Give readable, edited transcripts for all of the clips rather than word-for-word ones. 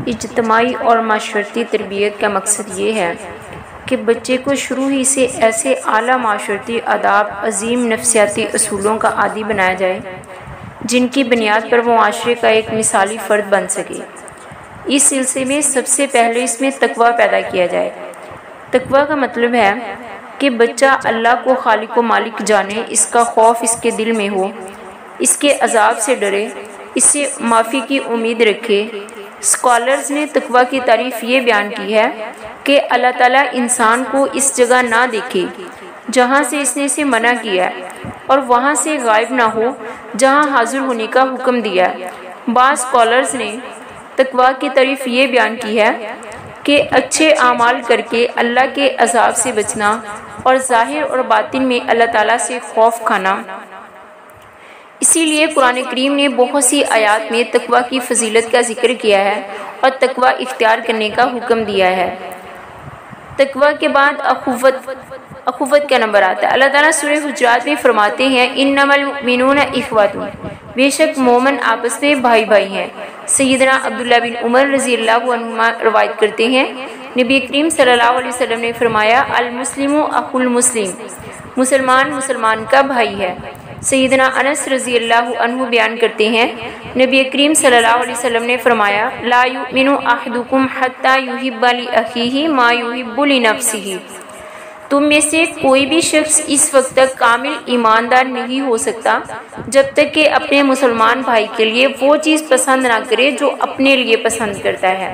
اجتماعی اور معاشرتی تربیت کا مقصد یہ ہے کہ بچے کو شروع ہی سے ایسے اعلیٰ معاشرتی آداب، عظیم نفسیاتی اصولوں کا عادی بنایا جائے جن کی بنیاد پر وہ معاشرے کا ایک مثالی فرد بن سکے۔ اس سلسلے میں سب سے پہلے اس میں تقویٰ پیدا کیا جائے۔ تقویٰ کا مطلب ہے کہ بچہ اللہ کو خالق و مالک جانے، اس کا خوف اس کے دل میں ہو، اس کے عذاب سے ڈرے، اس سے معافی کی امید رکھے۔ اسکالرز نے تقویٰ کی تعریف یہ بیان کی ہے کہ اللہ تعالیٰ انسان کو اس جگہ نہ دیکھے جہاں سے اس نے اسے منع کیا ہے، اور وہاں سے غائب نہ ہو جہاں حاضر ہونے کا حکم دیا ہے۔ بعض اسکالرز نے تقویٰ کی تعریف یہ بیان کی ہے کہ اچھے اعمال کر کے اللہ کے عذاب سے بچنا اور ظاہر اور باطن میں اللہ تعالیٰ سے خوف کھانا۔ اسی لیے قرآن کریم نے بہت سی آیات میں تقویٰ کی فضیلت کا ذکر کیا ہے اور تقویٰ اختیار کرنے کا حکم دیا ہے۔ تقویٰ کے بعد اخوت کا نمبر آتا ہے۔ اللہ تعالیٰ سورہ حجرات میں فرماتے ہیں انما المؤمنون اخوۃ، بے شک مومن آپس میں بھائی بھائی ہیں۔ سیدنا عبداللہ بن عمر رضی اللہ عنہما روایت کرتے ہیں، نبی کریم صلی اللہ علیہ وسلم نے فرمایا المسلم اخو المسلم، مسلمان مسلمان کا بھائی ہے۔ سیدنا انس رضی اللہ عنہ بیان کرتے ہیں، نبی کریم صلی اللہ علیہ وسلم نے فرمایا لا یؤمن احدکم حتی یحب لاخیہ ما یحب لنفسہ، تم میں سے کوئی بھی شخص اس وقت تک کامل ایماندار نہیں ہو سکتا جب تک کہ اپنے مسلمان بھائی کے لیے وہ چیز پسند نہ کرے جو اپنے لیے پسند کرتا ہے۔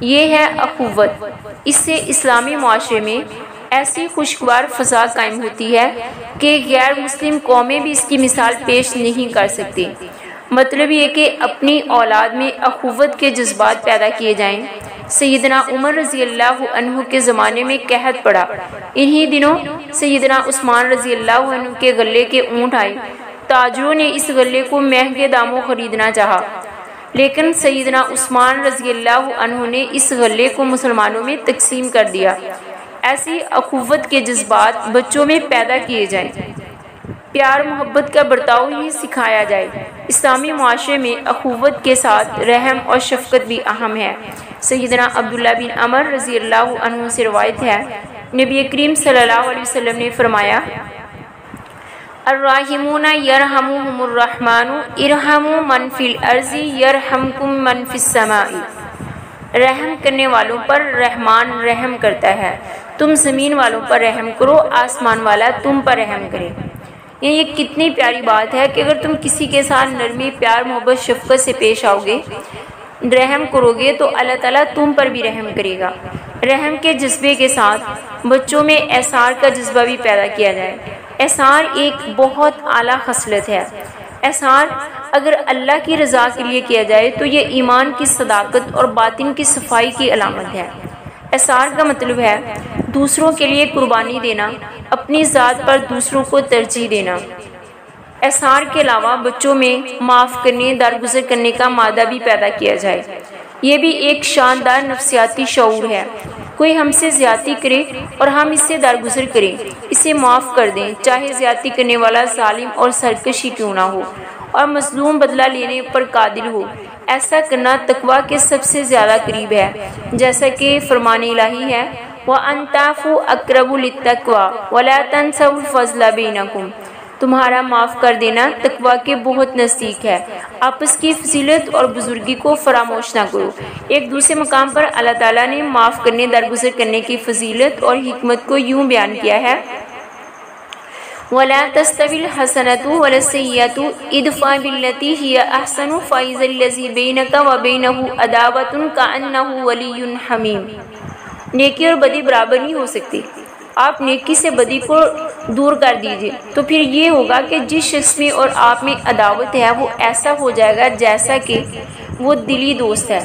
یہ ہے اخوت۔ اس سے اسلامی معاشرے میں ایسی خوشگوار فضا قائم ہوتی ہے کہ غیر مسلم قومیں بھی اس کی مثال پیش نہیں کر سکتی۔ مطلب یہ کہ اپنی اولاد میں اخوت کے جذبات پیدا کیے جائیں۔ سیدنا عمر رضی اللہ عنہ کے زمانے میں قحط پڑا، انہی دنوں سیدنا عثمان رضی اللہ عنہ کے غلے کے اونٹ آئے۔ تاجروں نے اس غلے کو مہنگے داموں خریدنا چاہا، لیکن سیدنا عثمان رضی اللہ عنہ نے اس غلے کو مسلمانوں میں تقسیم کر دیا۔ ایسی اخوت کے جذبات بچوں میں پیدا کیے جائیں، پیار محبت کا برتاؤ ہی سکھایا جائے۔ اسلامی معاشرے میں اخوت کے ساتھ رحم اور شفقت بھی اہم ہے۔ سیدنا عبداللہ بن عمر رضی اللہ عنہ سے روایت ہے، نبی کریم صلی اللہ علیہ وسلم نے فرمایا الراحمون یرحمہم الرحمن ارحموا من فی الارض یرحمکم من فی السماء، رحم کرنے والوں پر رحمان رحم کرتا ہے، تم زمین والوں پر رحم کرو، آسمان والا تم پر رحم کرے۔ یہ کتنی پیاری بات ہے کہ اگر تم کسی کے ساتھ نرمی، پیار، محبت، شفقت سے پیش آؤ گے، رحم کرو گے تو اللہ تعالیٰ تم پر بھی رحم کرے گا۔ رحم کے جذبے کے ساتھ بچوں میں احسار کا جذبہ بھی پیدا کیا جائے۔ احسار ایک بہت اعلیٰ خصلت ہے۔ احسار اگر اللہ کی رضا کے لیے کیا جائے تو یہ ایمان کی صداقت اور باطن کی صفائی کی علامت ہے۔ احسار کا مطلب ہے دوسروں کے لیے قربانی دینا، اپنی ذات پر دوسروں کو ترجیح دینا۔ احسار کے علاوہ بچوں میں معاف کرنے، درگزر کرنے کا مادہ بھی پیدا کیا جائے۔ یہ بھی ایک شاندار نفسیاتی شعور ہے۔ کوئی ہم سے زیادتی کرے اور ہم اس سے درگزر کریں، اسے معاف کر دیں، چاہے زیادتی کرنے والا ظالم اور سرکش ہی کیوں نہ ہو اور مظلوم بدلہ لینے پر قادر ہو۔ ایسا کرنا تقویٰ کے سب سے زیادہ قریب ہے، جیسا کہ فرمان الہی ہے وَأَن تَعْفُوا أَقْرَبُ لِلتَّقْوَىٰ وَلَا تَنْسَوُا الْفَضْلَ بَيْنَكُمْ، تمہارا معاف کر دینا تقویٰ کے بہت نزدیک ہے، آپس کی فضیلت اور بزرگی کو فراموش نہ کرو۔ ایک دوسرے مقام پر اللہ تعالیٰ نے معاف کرنے، درگزر کرنے کی فضیلت اور حکمت کو یوں بیان کیا ہے وَلَا تَسْتَوِي الْحَسَنَةُ وَلَا السَّيِّئَةُ اِدْفَعْ بِالَّتِي هِيَ أَحْسَنُ فَإِذَا الَّذِي بَيْنَكَ وَبَيْنَهُ عَدَاوَةٌ كَأَنَّهُ وَلِيٌّ حَمِيمٌ۔ نیکی اور بدی برابر نہیں ہو سکتی، آپ نیکی سے بدی کو دور کر دیجئے تو پھر یہ ہوگا کہ جس شخص میں اور آپ میں عداوت ہے وہ ایسا ہو جائے گا جیسا کہ وہ دلی دوست ہے۔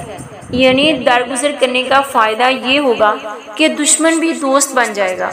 یعنی درگزر کرنے کا فائدہ یہ ہوگا کہ دشمن بھی دوست بن جائے گا۔